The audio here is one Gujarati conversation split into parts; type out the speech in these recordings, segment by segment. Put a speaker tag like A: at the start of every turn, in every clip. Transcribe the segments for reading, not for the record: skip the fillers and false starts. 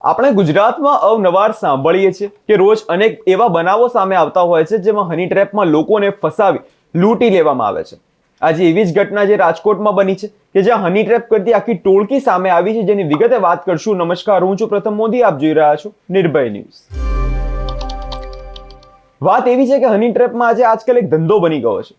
A: આપણે ગુજરાતમાં અવનવાર સાંભળીએ છીએ કે રોજ અનેક એવા બનાવો સામે આવતા હોય છે જેમાં હની ટ્રેપમાં લોકોને ફસાવી લૂંટી લેવામાં આવે છે। આજે એવી જ ઘટના જે રાજકોટમાં બની છે કે જ્યાં હની ટ્રેપ કરતી આખી ટોળકી સામે આવી છે, જેની વિગતે વાત કરશું। નમસ્કાર, હું છું પ્રથમ મોદી, આપ જોઈ રહ્યા છો નિર્ભય ન્યૂઝ। વાત એવી છે કે હની ટ્રેપમાં આજે આજકાલ એક ધંધો બની ગયો છે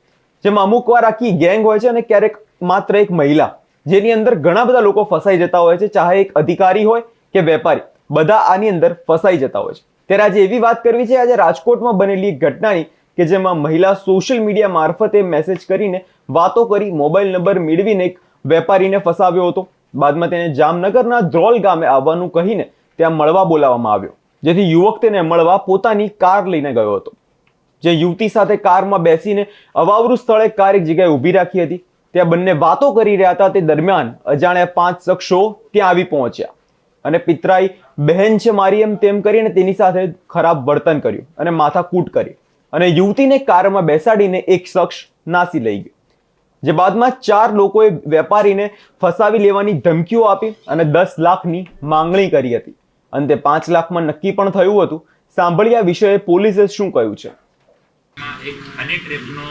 A: જેમાં અમુક વાર આખી ગેંગ હોય છે અને ક્યારેક માત્ર એક મહિલા, જેની અંદર ઘણા બધા લોકો ફસાઈ જતા હોય છે, ચાહે એક અધિકારી હોય કે વેપારી, બધા આની અંદર ફસાઈ જતા હોય છે। ત્યારે આજે એવી વાત કરવી છે આજે રાજકોટમાં બનેલી ઘટનાની કે જેમાં મહિલા સોશિયલ મીડિયા મારફતે મેસેજ કરીને વાતો કરી મોબાઈલ નંબર મેળવીને એક વેપારીને ફસાવ્યો હતો। બાદમાં તેને જામનગરના ધ્રોલ ગામે આવવાનું કહીને ત્યાં મળવા બોલાવવામાં આવ્યો, જેથી યુવક તેને મળવા પોતાની કાર લઈને ગયો હતો। જે યુવતી સાથે કારમાં બેસીને અવાવરું સ્થળે કાર એક જગ્યાએ ઊભી રાખી હતી, ત્યાં બંને વાતો કરી રહ્યા હતા। તે દરમિયાન અજાણ્યા 5 શખ્સો ત્યાં આવી પહોંચ્યા અને પિતરાઈ બહેન છે મારી એમ તેમ કરીને તેની સાથે ખરાબ વર્તન કર્યું અને માથાકૂટ કરી અને યુવતીને કારમાં બેસાડીને એક શખ્સ નાસી લઈ ગયો। જે બાદમાં 4 લોકોએ વેપારીને ફસાવી લેવાની ધમકીઓ આપી અને 10 લાખની માંગણી કરી હતી। અંતે 5 લાખમાં નક્કી પણ થયું હતું। સાંભળ્યા વિષયે પોલીસે શું કહ્યું છે।
B: એક હની ટ્રેપનો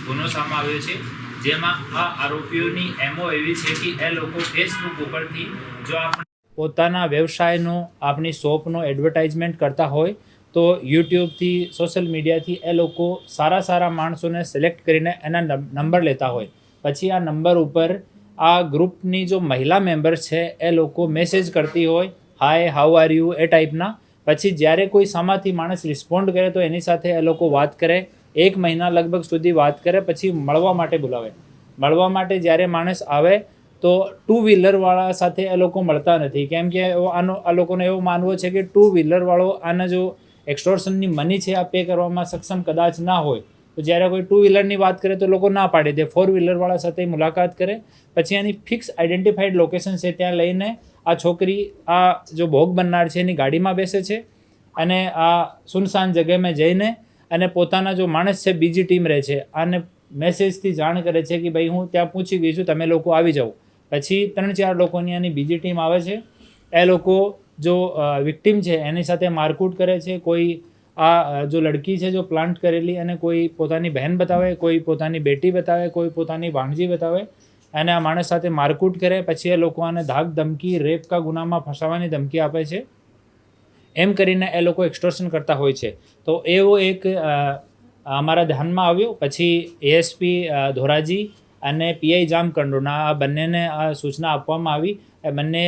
B: ગુનો સામે આવ્યો છે, જેમાં આ આરોપીઓની એમઓ એવી છે કે એ લોકો ફેસબુક ઉપરથી જો આપણે પોતાના વ્યવસાયનો, આપણી શોપનો એડવર્ટાઇઝમેન્ટ કરતા હોય તો યુટ્યુબથી, સોશિયલ મીડિયાથી એ લોકો સારા માણસોને સિલેક્ટ કરીને એના નંબર લેતા હોય। પછી આ નંબર ઉપર આ ગ્રુપની જો મહિલા મેમ્બર છે એ લોકો મેસેજ કરતી હોય, હાય, હાઉ આર યુ, એ ટાઈપના। પછી જ્યારે કોઈ સામાથી માણસ રિસ્પોન્ડ કરે તો એની સાથે એ લોકો વાત કરે, 1 મહિના લગભગ સુધી વાત કરે, પછી મળવા માટે બોલાવે। મળવા માટે જ્યારે માણસ આવે તો 2 વ્હીલરવાળા સાથે એ લોકો મળતા નથી, કેમ કે આ લોકોને એવો માનવો છે કે 2 વ્હીલરવાળો આના જો એક્સટોર્શનની મની છે આ પે કરવામાં સક્ષમ કદાચ ના હોય, તો જ્યારે કોઈ 2 વ્હીલરની વાત કરે તો લોકો ના પાડે દે, 4 વ્હીલરવાળા સાથે મુલાકાત કરે। પછી એની ફિક્સ આઈડેન્ટિફાઈડ લોકેશન છે ત્યાં લઈને આ છોકરી, આ જો ભોગ બનનાર છે એની ગાડીમાં બેસે છે અને આ સુનસાન જગ્યામાં જઈને અને પોતાના જો માણસ છે, બીજી ટીમ રહે છે, આને મેસેજથી જાણ કરે છે કે ભાઈ હું ત્યાં પહોંચી ગઈ છું, તમે લોકો આવી જાઓ। પછી 3-4 લોકોની આની બીજી ટીમ આવે છે। એ લોકો જો વિક્ટિમ છે એની સાથે મારકૂટ કરે છે। કોઈ આ જો લડકી છે જો પ્લાન્ટ કરેલી, અને કોઈ પોતાની બહેન બતાવે, કોઈ પોતાની બેટી બતાવે, કોઈ પોતાની ભાણજી બતાવે અને આ માણસ સાથે મારકૂટ કરે। પછી એ લોકો આને ધાક ધમકી, રેપ કા ગુનામાં ફસાવાની ધમકી આપે છે। એમ કરીને એ લોકો એક્સટોર્શન કરતા હોય છે। તો એવો એક અમારા ધ્યાનમાં આવ્યો। પછી એએસપી ધોરાજી અને પીઆઈ જામકંડોરણા આ બંનેને આ સૂચના આપવામાં આવી। એ બંને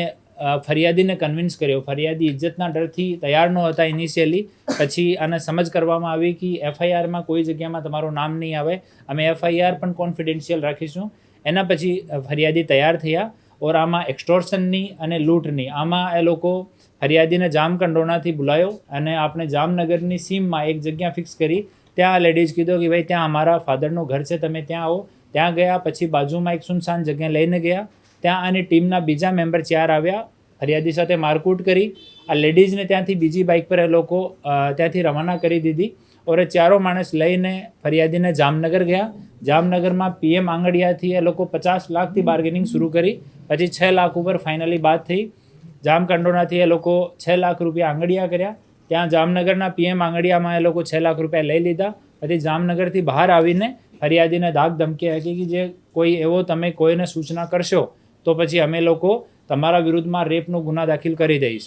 B: ફરિયાદીને કન્વિન્સ કર્યો। ફરિયાદી ઇજ્જતના ડરથી તૈયાર ન હતા ઇનિશિયલી, પછી આને સમજ કરવામાં આવી કે એફઆઈઆરમાં કોઈ જગ્યામાં તમારું નામ નહીં આવે, અમે એફઆઈઆર પણ કોન્ફિડેન્શિયલ રાખીશું। એના પછી ફરિયાદી તૈયાર થયા ઓર આમાં એક્સટોર્શનની અને લૂંટની આમાં એ લોકો ફરિયાદીને જામકંડોરણાથી બોલાયો અને આપણે જામનગરની સીમમાં એક જગ્યા ફિક્સ કરી। ત્યાં લેડીઝ કીધો કે ભાઈ ત્યાં અમારા ફાધરનું ઘર છે, તમે ત્યાં આવો। ત્યાં ગયા, પછી બાજુમાં એક સુનસાન જગ્યા લઈને ગયા। ત્યાં આની ટીમના બીજા મેમ્બર 4 આવ્યા, ફરિયાદી સાથે મારકૂટ કરી। આ લેડીઝને ત્યાંથી બીજી બાઇક પર એ લોકો ત્યાંથી રવાના કરી દીધી ઓર 4 માણસ લઈને ફરિયાદીને જામનગર ગયા। જામનગરમાં પીએમ આંગડિયાથી એ લોકો 50 લાખથી બાર્ગેનિંગ શરૂ કરી, પછી 6 લાખ ઉપર ફાઇનલી બાત થઈ। જામકંડોરણાથી એ લોકો 6 લાખ રૂપિયા આંગડિયા કર્યા। ત્યાં જામનગરના પીએમ આંગડિયામાં એ લોકો 6 લાખ રૂપિયા લઈ લીધા। પછી જામનગરથી બહાર આવીને ફરિયાદીને ધાક ધમકી આપી કે જે કોઈ એવો તમે કોઈને સૂચના કરશો તો પછી અમે લોકો તમારા વિરુદ્ધમાં રેપનો ગુના દાખલ કરી દઈશ।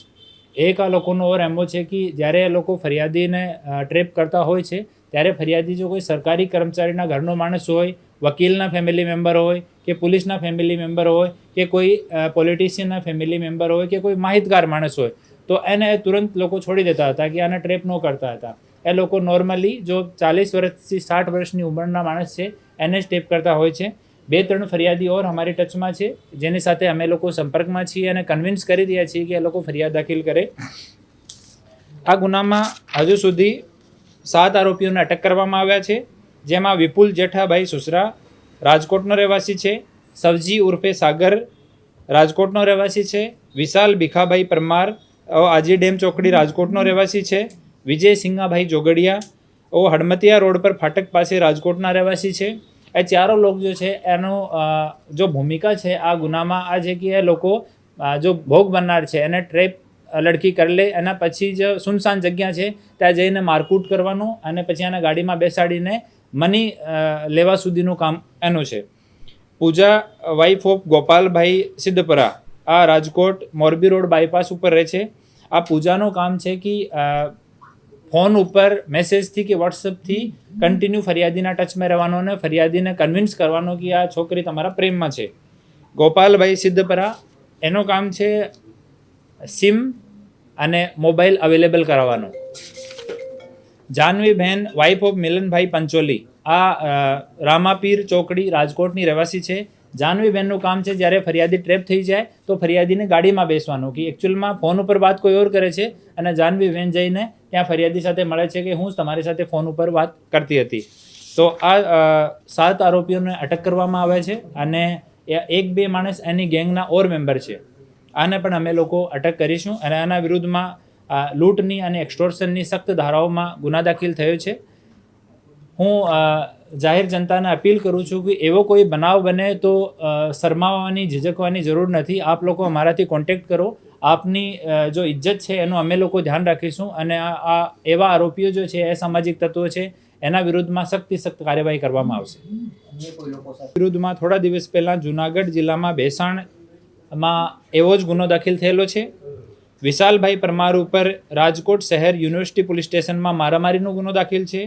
B: એક આ લોકોનો ઓર એમો છે કે જ્યારે એ લોકો ફરિયાદીને ટ્રેપ કરતા હોય છે ત્યારે ફરિયાદી જો કોઈ સરકારી કર્મચારીના ઘરનો માણસ હોય, વકીલના ફેમિલી મેમ્બર હોય કે પોલીસના ફેમિલી મેમ્બર હોય કે કોઈ પોલિટિશિયનના ફેમિલી મેમ્બર હોય કે કોઈ માહિતગાર માણસ હોય તો એને તુરંત લોકો છોડી દેતા હતા કે આને ટ્રેપ ન કરતા હતા। એ લોકો નોર્મલી જો 40 વર્ષથી 60 વર્ષની ઉંમરના માણસ છે એને જ ટેપ કરતા હોય છે। 2-3 ફરિયાદી ઓર અમારી ટચમાં છે જેની સાથે અમે લોકો સંપર્કમાં છીએ અને કન્વિન્સ કરી રહ્યા છીએ કે એ લોકો ફરિયાદ દાખલ કરે। આ ગુનામાં હજુ સુધી 7 આરોપીઓને અટક કરવામાં આવ્યા છે, જેમાં વિપુલ જેઠાભાઈ સુસરા રાજકોટનો રહેવાસી છે, સવજી ઉર્ફે સાગર રાજકોટનો રહેવાસી છે, વિશાલ ભીખાભાઈ પરમાર આજી ડેમ ચોકડી રાજકોટનો રહેવાસી છે, વિજય સિંગાભાઈ જોગડિયા હડમતિયા રોડ પર ફાટક પાસે રાજકોટના રહેવાસી છે। એ 4 લોકો જો છે એનો જો ભૂમિકા છે આ ગુનામાં આ છે કે એ લોકો જો ભોગ બનનાર છે એને ટ્રેપ લડકી કરી લે, એના પછી જ સુનસાન જગ્યા છે ત્યાં જઈને મારકૂટ કરવાનું અને પછી એને ગાડીમાં બેસાડીને મની લેવા સુધીનું કામ એનું છે. પૂજા વાઇફ ઓફ ગોપાલભાઈ સિદ્ધપરા, આ રાજકોટ મોરબી રોડ બાયપાસ ઉપર રહે છે. આ પૂજાનું કામ છે કે ફોન ઉપર મેસેજથી કે વોટ્સઅપથી કન્ટિન્યુ ફરિયાદીના ટચમાં રહેવાનો અને ફરિયાદીને કન્વિન્સ કરવાનો કે આ છોકરી તમારા પ્રેમમાં છે. ગોપાલભાઈ સિદ્ધપરા, એનું કામ છે સિમ અને મોબાઈલ અવેલેબલ કરાવવાનું. જાનવીબેન વાઇફ ઓફ મિલનભાઈ પંચોલી, આ રામાપીર ચોકડી રાજકોટની રહેવાસી છે. જાનવીબેનનું કામ છે જ્યારે ફરિયાદી ટ્રેપ થઈ જાય તો ફરિયાદીને ગાડીમાં બેસવાનું, કે એકચ્યુઅલમાં ફોન ઉપર વાત કોઈ ઓર કરે છે અને જાનવીબેન જઈને ત્યાં ફરિયાદી સાથે મળે છે કે હું તમારી સાથે ફોન ઉપર વાત કરતી હતી. તો આ 7 આરોપીઓને અટક કરવામાં આવે છે અને 1-2 માણસ એની ગેંગના ઓર મેમ્બર છે. આને પણ અમે લોકો અટક કરીશું અને આના વિરુદ્ધમાં લૂંટની અને એક્સટોર્શનની સખ્ત ધારાઓમાં ગુના દાખલ થયો છે. હું જાહેર જનતાને અપીલ કરું છું કે એવો કોઈ બનાવ બને તો શરમાવાની ઝીઝકવાની જરૂર નથી. આપ લોકો અમારાથી કોન્ટેક્ટ કરો. આપની જો ઇજ્જત છે એનું અમે લોકો ધ્યાન રાખીશું અને આ એવા આરોપીઓ જો છે એ સામાજિક તત્વો છે એના વિરુદ્ધમાં સખ્ત કાર્યવાહી કરવામાં આવશે. વિરુદ્ધમાં થોડા દિવસ પહેલાં જુનાગઢ જિલ્લામાં ભેસાણમાં એવો જ ગુનો દાખલ થયેલો છે. વિશાલભાઈ પરમાર ઉપર રાજકોટ શહેર યુનિવર્સિટી પોલીસ સ્ટેશનમાં મારામારીનો ગુનો દાખલ છે.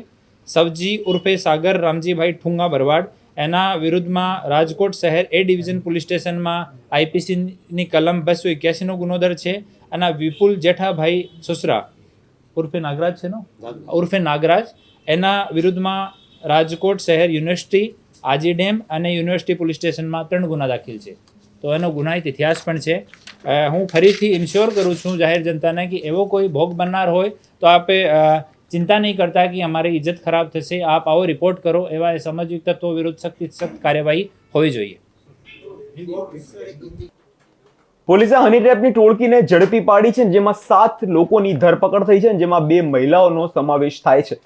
B: સવજી ઉર્ફે સાગર રામજીભાઈ ઠુંગા ભરવાડ, એના વિરુદ્ધમાં રાજકોટ શહેર એ ડિવિઝન પોલીસ સ્ટેશનમાં IPCની કલમ 281નો ગુનો દર્જ છે. અને વિપુલ જેઠાભાઈ સુસરા ઉર્ફે નાગરાજ છે ઉર્ફે નાગરાજ, એના વિરુદ્ધમાં રાજકોટ શહેર યુનિવર્સિટી, આજી ડેમ અને યુનિવર્સિટી પોલીસ સ્ટેશનમાં 3 ગુના દાખલ છે. તો એનો ગુનાહિત ઇતિહાસ પણ છે. હું ફરીથી ઇન્શ્યોર કરું છું જાહેર જનતાને કે એવો કોઈ ભોગ બનનાર હોય તો આપે ચિંતા નહીં કરતા કે અમારી ઇજ્જત ખરાબ થશે, આપ આવો રિપોર્ટ કરો. એવા સામાજિક તત્વો વિરુદ્ધ સખ્ત કાર્યવાહી હોવી જોઈએ.
A: પોલીસે હની ટ્રેપની ટોળકીને ઝડપી પાડી છે, જેમાં 7 લોકોની ધરપકડ થઈ છે, જેમાં 2 મહિલાઓનો સમાવેશ થાય છે.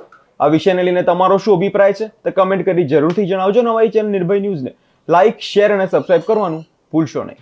A: આ વિષયને લઈને તમારો શું અભિપ્રાય છે તે કમેન્ટ કરી જરૂરથી જણાવજો. નવા ચેનલ નિર્ભય ન્યૂઝને લાઇક, શેર અને સબસ્ક્રાઇબ કરવાનું ભૂલશો નહીં.